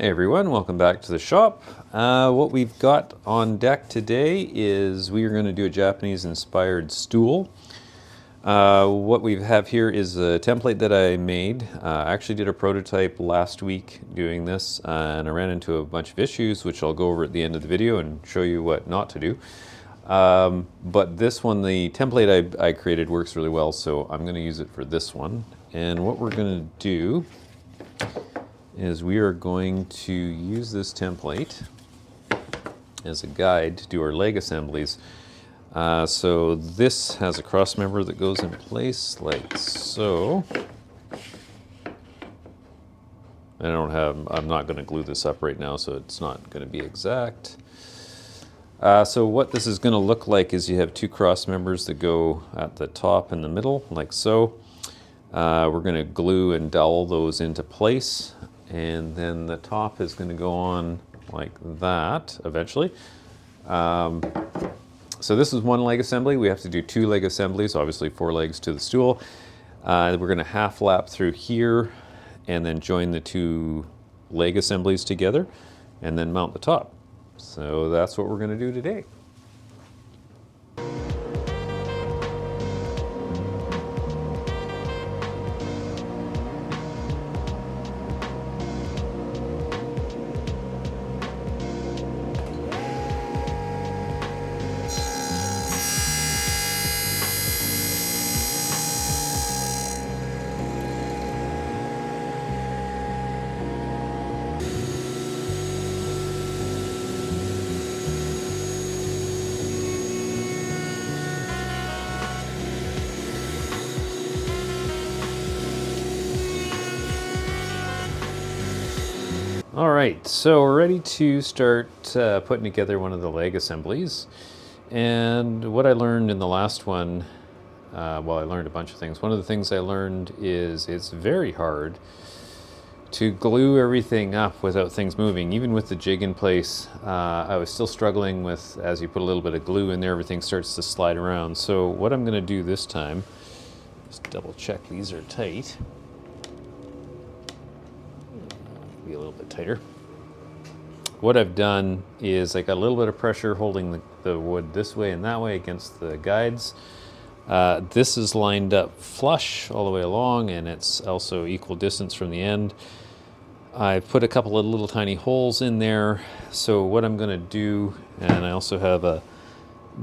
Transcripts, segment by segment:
Hey everyone, welcome back to the shop. What we've got on deck today is we are going to do a Japanese inspired stool. What we have here is a template that I made. I actually did a prototype last week doing this and I ran into a bunch of issues which I'll go over at the end of the video and show you what not to do. But this one, the template I created works really well, so I'm going to use it for this one. And what we're going to do is we are going to use this template as a guide to do our leg assemblies. So this has a cross member that goes in place like so. I'm not going to glue this up right now, so it's not going to be exact. So what this is going to look like is you have two cross members that go at the top and the middle like so. We're going to glue and dowel those into place. And then the top is going to go on like that eventually. So this is one leg assembly. We have to do two leg assemblies, obviously 4 legs to the stool. We're going to half lap through here and then join the 2 leg assemblies together and then mount the top. So that's what we're going to do today. All right, so we're ready to start putting together one of the leg assemblies. And what I learned in the last one, well, I learned a bunch of things. One of the things I learned is it's very hard to glue everything up without things moving. Even with the jig in place, I was still struggling with, as you put a little bit of glue in there, everything starts to slide around. So what I'm gonna do this time, just double check these are tight. Be a little bit tighter. What I've done is I got a little bit of pressure holding the wood this way and that way against the guides. This is lined up flush all the way along and it's also equal distance from the end. I've put a couple of little tiny holes in there. So what I'm going to do, and I also have a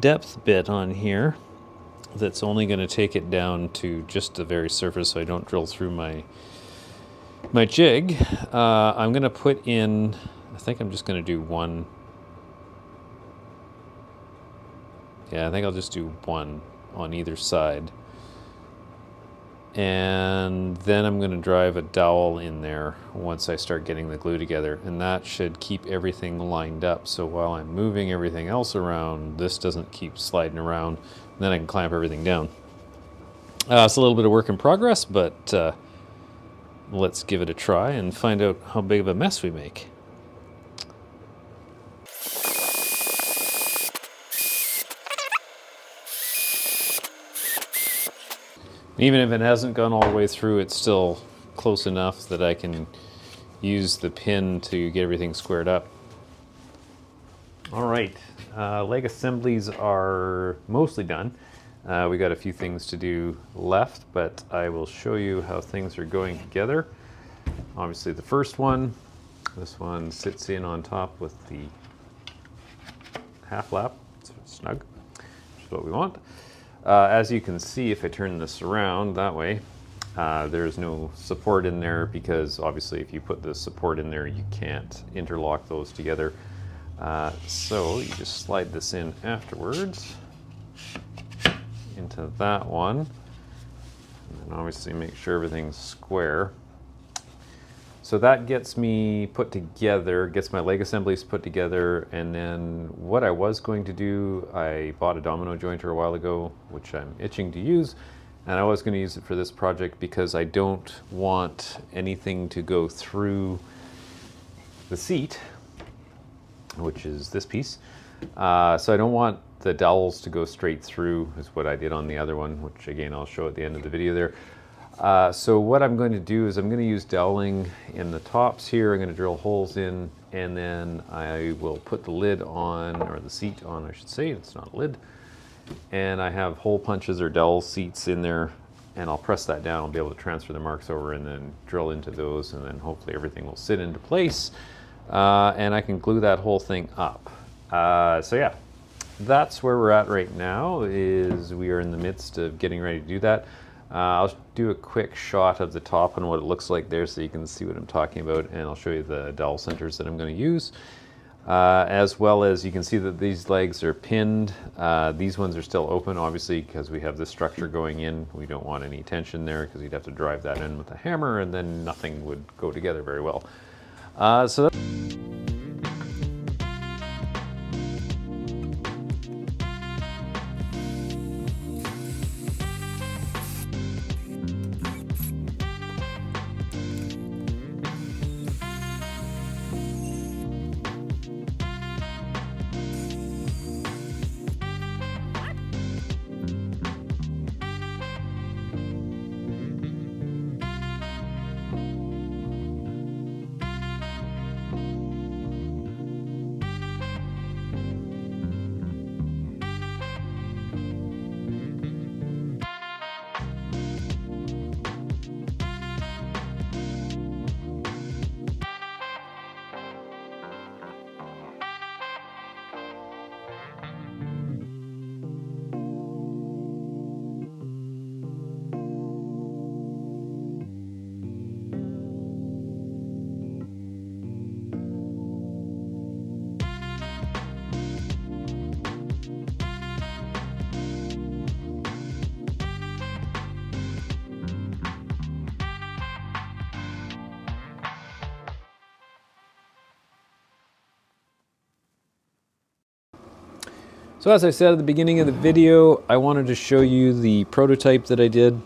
depth bit on here that's only going to take it down to just the very surface so I don't drill through my jig. I'm going to put in, I think I'm just going to do one. Yeah, I think I'll just do one on either side. And then I'm going to drive a dowel in there once I start getting the glue together. And that should keep everything lined up. So while I'm moving everything else around, this doesn't keep sliding around. And then I can clamp everything down. It's a little bit of work in progress, but let's give it a try and find out how big of a mess we make. Even if it hasn't gone all the way through, it's still close enough that I can use the pin to get everything squared up. All right, leg assemblies are mostly done. We got a few things to do left, but I will show you how things are going together. Obviously the first one, this one sits in on top with the half lap, so it's snug, which is what we want. As you can see, if I turn this around that way, there's no support in there because obviously if you put the support in there, you can't interlock those together. So you just slide this in afterwards into that one, and then obviously make sure everything's square. So that gets me put together, gets my leg assemblies put together, and then what I was going to do, I bought a domino jointer a while ago, which I'm itching to use, and I was going to use it for this project because I don't want anything to go through the seat, which is this piece. So I don't want the dowels to go straight through, is what I did on the other one, which again I'll show at the end of the video there. So what I'm going to do is I'm going to use doweling in the tops here. I'm going to drill holes in, and then I will put the lid on, or the seat on I should say, it's not a lid. And I have hole punches or dowel seats in there, and I'll press that down. I'll be able to transfer the marks over and then drill into those, and then hopefully everything will sit into place. And I can glue that whole thing up. So yeah, that's where we're at right now, is we are in the midst of getting ready to do that. I'll do a quick shot of the top and what it looks like there so you can see what I'm talking about, and I'll show you the dowel centers that I'm going to use. As well as you can see that these legs are pinned. These ones are still open, obviously, because we have this structure going in. We don't want any tension there because you'd have to drive that in with a hammer and then nothing would go together very well. So So as I said at the beginning of the video, I wanted to show you the prototype that I did.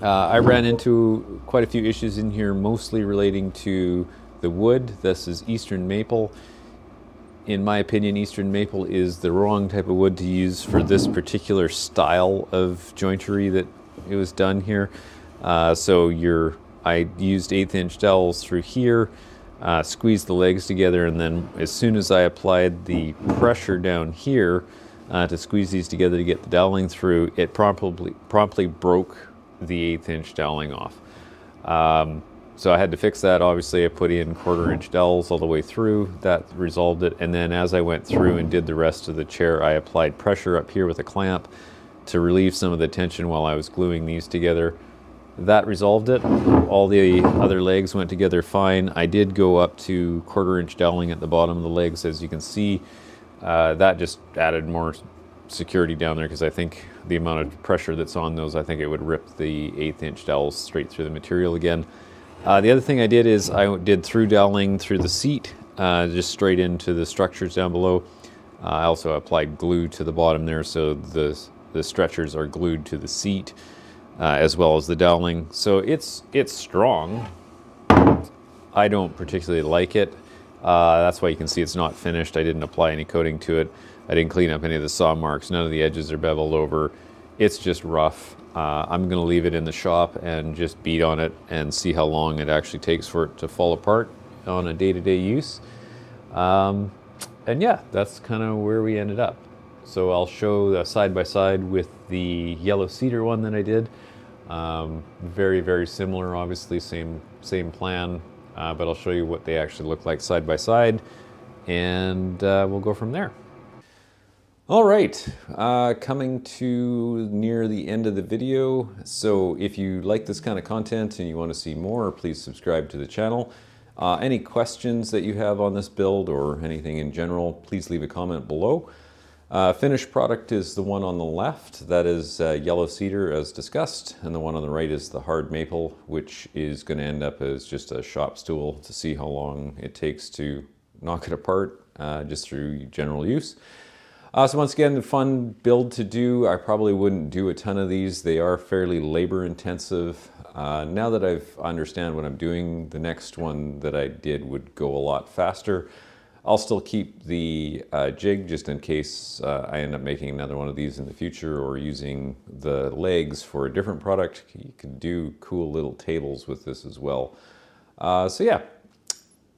I ran into quite a few issues in here, mostly relating to the wood. This is Eastern maple. In my opinion, Eastern maple is the wrong type of wood to use for this particular style of jointery that it was done here. I used 1/8 inch dowels through here. Squeezed the legs together, and then as soon as I applied the pressure down here to squeeze these together to get the doweling through, it promptly broke the 1/8 inch doweling off. So I had to fix that. Obviously I put in 1/4 inch dowels all the way through. That resolved it, and then as I went through and did the rest of the chair, I applied pressure up here with a clamp to relieve some of the tension while I was gluing these together. That resolved it. All the other legs went together fine. I did go up to 1/4 inch doweling at the bottom of the legs, as you can see. That just added more security down there, because I think the amount of pressure that's on those, I think it would rip the 1/8 inch dowels straight through the material again. The other thing I did is I did through doweling through the seat, just straight into the structures down below. I also applied glue to the bottom there, so the stretchers are glued to the seat. As well as the doweling. So it's strong. I don't particularly like it. That's why you can see it's not finished. I didn't apply any coating to it. I didn't clean up any of the saw marks. None of the edges are beveled over. It's just rough. I'm going to leave it in the shop and just beat on it and see how long it actually takes for it to fall apart on a day-to-day use. And yeah, that's kind of where we ended up. So I'll show the side-by-side with the yellow cedar one that I did. Very, very similar, obviously, same plan, but I'll show you what they actually look like side by side, and we'll go from there. All right, coming to near the end of the video. So if you like this kind of content and you want to see more, please subscribe to the channel. Any questions that you have on this build or anything in general, please leave a comment below. Finished product is the one on the left. That is yellow cedar as discussed, and the one on the right is the hard maple, which is going to end up as just a shop stool to see how long it takes to knock it apart just through general use. So once again, the fun build to do. I probably wouldn't do a ton of these. They are fairly labor intensive. Now that I understand what I'm doing, the next one that I did would go a lot faster. I'll still keep the jig just in case I end up making another one of these in the future, or using the legs for a different product. You can do cool little tables with this as well. So yeah,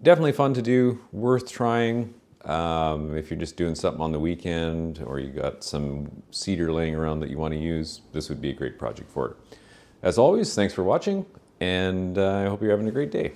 definitely fun to do, worth trying. If you're just doing something on the weekend, or you got some cedar laying around that you want to use, this would be a great project for it. As always, thanks for watching, and I hope you're having a great day.